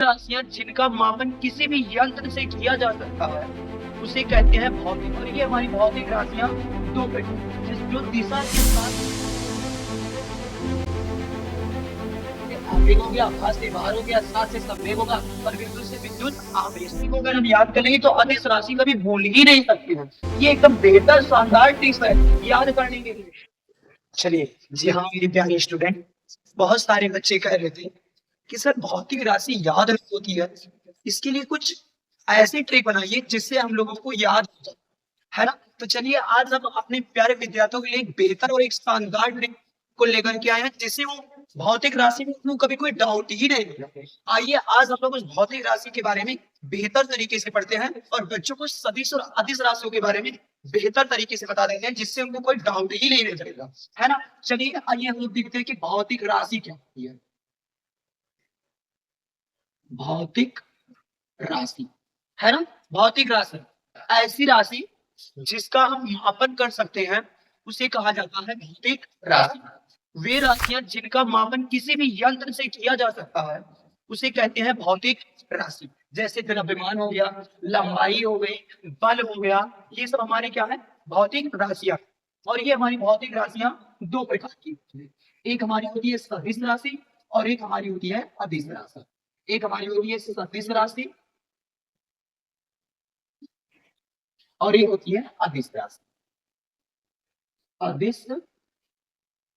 राशियां जिनका मापन किसी भी यंत्र से किया जा सकता है उसे कहते हैं भौतिक। और ये हमारी भौतिक राशियां दो प्रकार जिस जो दिशा के साथ आवेग हो गया, भास से बाहर हो गया, साथ से संवेग होगा और विद्युत से विद्युत आवेश को अगर हम याद करेंगे तो अदिश राशि कभी भूल ही नहीं सकते हैं। ये एकदम बेहतर शानदार टिप्स है याद करने के लिए। चलिए, जी हाँ मेरे प्यारे स्टूडेंट, बहुत सारे बच्चे कह रहे थे कि सर भौतिक राशि याद नहीं होती है, इसके लिए कुछ ऐसी ट्रिक बनाइए जिससे हम लोगों को याद हो जाए, है ना। तो चलिए आज हम अपने प्यारे विद्यार्थियों के लिए एक बेहतर और एक शानदार ट्रिक को लेकर के आए हैं जिससे वो भौतिक राशि में उनको कभी कोई डाउट ही नहीं होगा। आइए आज हम लोग उस भौतिक राशि के बारे में बेहतर तरीके से पढ़ते हैं और बच्चों को सदिश और अदिश राशियों के बारे में बेहतर तरीके से बता देंगे जिससे उनको कोई डाउट ही नहीं रहेगा, है ना। चलिए आइए हम लोग देखते हैं कि भौतिक राशि क्या होती है। भौतिक राशि, है ना। भौतिक राशि ऐसी राशि जिसका हम मापन कर सकते हैं उसे कहा जाता है भौतिक राशि। वे राशियां जिनका मापन किसी भी यंत्र से किया जा सकता है उसे कहते हैं भौतिक राशि। जैसे द्रव्यमान हो गया, लंबाई हो गई, बल हो गया, ये सब हमारे क्या है भौतिक राशियां। और ये हमारी भौतिक राशियां दो प्रकार की होती है। एक हमारी होती है सदिश राशि और एक हमारी होती है अदिश राशि। एक हमारी होती है सदिश राशि और एक होती है अदिश राशि। अदिश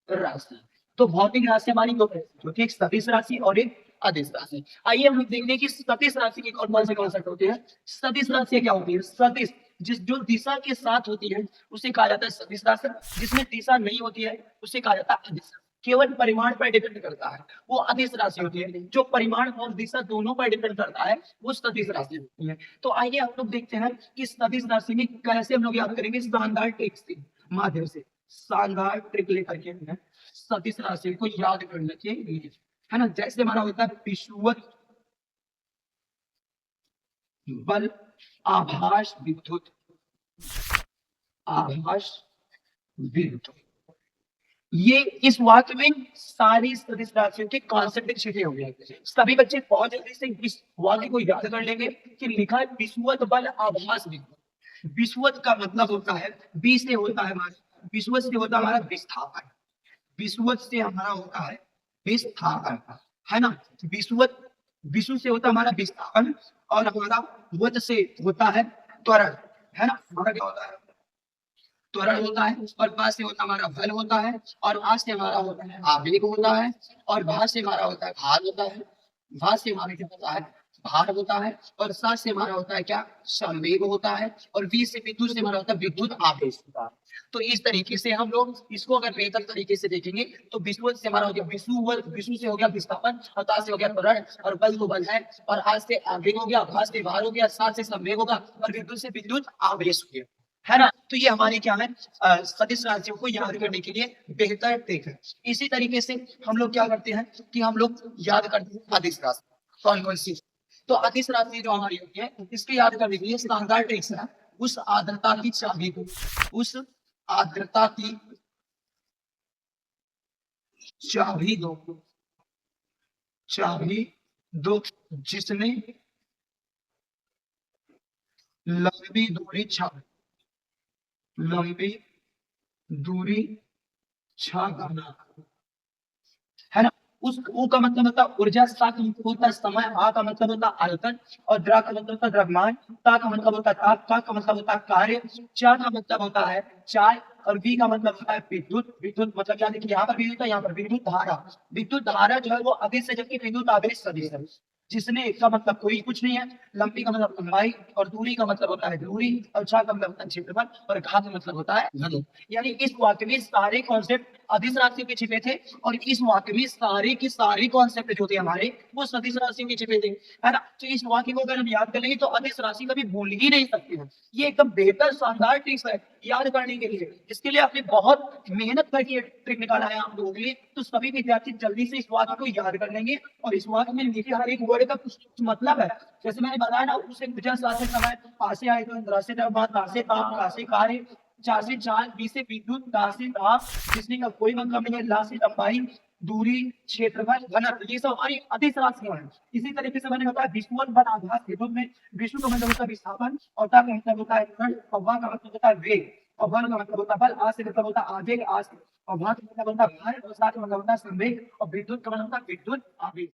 राशि। तो भौतिक राशि हमारी दो प्रकार की, एक सदिश राशि और एक अदिश राशि। आइए हम देखेंगे कि सदिश राशि के कौन से कॉन्सेप्ट होते हैं। सदिश राशि क्या होती है? सदिश जिस जो दिशा के साथ होती है उसे कहा जाता है सदिश राशि। जिसमें दिशा नहीं होती है उसे कहा जाता है अदिश राशि। केवल परिमाण पर डिपेंड करता है वो अदिश राशि होती है। जो परिमाण और दिशा दोनों पर डिपेंड करता है वो सदिश राशि होती है। तो आइए हम लोग देखते हैं कि सदिश राशि में कैसे हम लोग याद करेंगे शानदार ट्रिक्स के माध्यम से। शानदार ट्रिक लेकर के हमें सदिश राशि को याद करने के लिए, है ना। जैसे हमारा होता है विषुवत बल आभास विद्युत, आभास विद्युत। ये इस वाक्य में सारी सदिश राशियों के कॉन्सेप्ट छिपे हुए हैं। सभी बच्चे बहुत जल्दी से इस वाक्य को याद कर लेंगे कि लिखा है विषुवत बल आभास विद्युत। विषुवत का मतलब होता है बी से होता है हमारा, विषुवत से होता है हमारा विस्थापन। विषुवत से हमारा होता है विस्थापन, है ना। विषुवत विषु से होता है हमारा विस्थापन और हमारा वत से होता है त्वरण, है ना। हमारा क्या होता है त्वरण होता है और पास से होता हमारा बल होता है और आज से हमारा होता है आवेग होता है और भार से हमारा होता है भार होता है। भार से हमारा क्या होता है भार होता है और साथ से हमारा होता है क्या संवेग होता है और वी से विद्युत से हमारा होता है विद्युत आवेश होता है। तो इस तरीके से हम लोग इसको अगर बेहतर तरीके से देखेंगे तो विषुवत से हमारा हो गया विषु से हो गया विस्थापन, हता से हो गया त्वरण और बल तो बल है और आज से आवेग हो गया, भार से भार हो गया, साथ से संवेग होगा और विद्युत से विद्युत आवेश हो गया, है ना। तो ये हमारी क्या है सदिश राशियों को याद करने के लिए बेहतर ट्रिक है। इसी तरीके से हम लोग क्या करते हैं कि हम लोग याद करते हैं अदिश राशि कौन कौन सी। तो अदिश राशि जो हमारी होती है इसके याद करने के लिए शानदार ट्रिक्स है। उस आर्द्रता की चाबी को, उस आर्द्रता की चाबी दो, चाबी दो जिसने लंबी दूरी छापी, लंबी दूरी छापना, है ना। उस ऊ का मतलब होता है ऊर्जा, सा का मतलब होता है समय, आ का मतलब होता है आयतन और द्रा का मतलब होता है द्रव्यमान, ता का मतलब होता है ताप, का मतलब होता है कार्य, चा का मतलब होता है चाय और वी का मतलब होता है विद्युत। विद्युत मतलब क्या देखिए यहाँ पर विद्युत है, यहाँ पर विद्युत धारा। विद्युत धारा जो है वो आवेश है जबकि विद्युत आवेश सदिश है। जिसने का मतलब कोई कुछ नहीं है, लंबी का मतलब लंबाई और दूरी का मतलब होता है दूरी और छा का मतलब होता है क्षेत्रफल और घा का मतलब होता है घन। यानी इस वाक्य में सारे कॉन्सेप्ट अदिश राशि के छिपे थे और इस वाक्य में सारे के सारे कॉन्सेप्ट जो थे हमारे वो सदिश राशि के छिपे थे, है ना। तो इस वाक्य को अगर हम याद कर लेंगे तो अदिश राशि कभी भूल ही नहीं सकते हैं। ये एकदम बेहतर शानदार ट्रिक्स है याद करने के लिए। इसके लिए आपने बहुत मेहनत करके ट्रिक निकाला है आप लोगों के लिए। तो सभी विद्यार्थी जल्दी से इस वाक्य को याद कर लेंगे और इस वाक्य में लिखे हर एक वर्ड का कुछ मतलब है। जैसे मैंने बताया ना उसे ऊर्जा साथ समय पासे आए तो इंद्रा से तासे ताप कासे कार्य, चार से चार, बी से विद्युत, दा से दाब, जिसने का कोई मतलब नहीं है, ला से लंबाई, दूरी, क्षेत्रफल, घनत्व, ये सब हमारी अदिश राशियां हैं। इसी तरीके से मैंने बताया विष्णुवन बल आधार विद्युत में विष्णु का मतलब होता है विस्थापन, और ता का मतलब होता है त्वरण, और वा का मतलब होता है वेग, और वन का मतलब होता है बल, आ से मतलब होता है आवेग, आ से, और भा का मतलब होता है भार, और सा का मतलब होता है संवेग, और विद्युत का मतलब होता है विद्युत आवेग।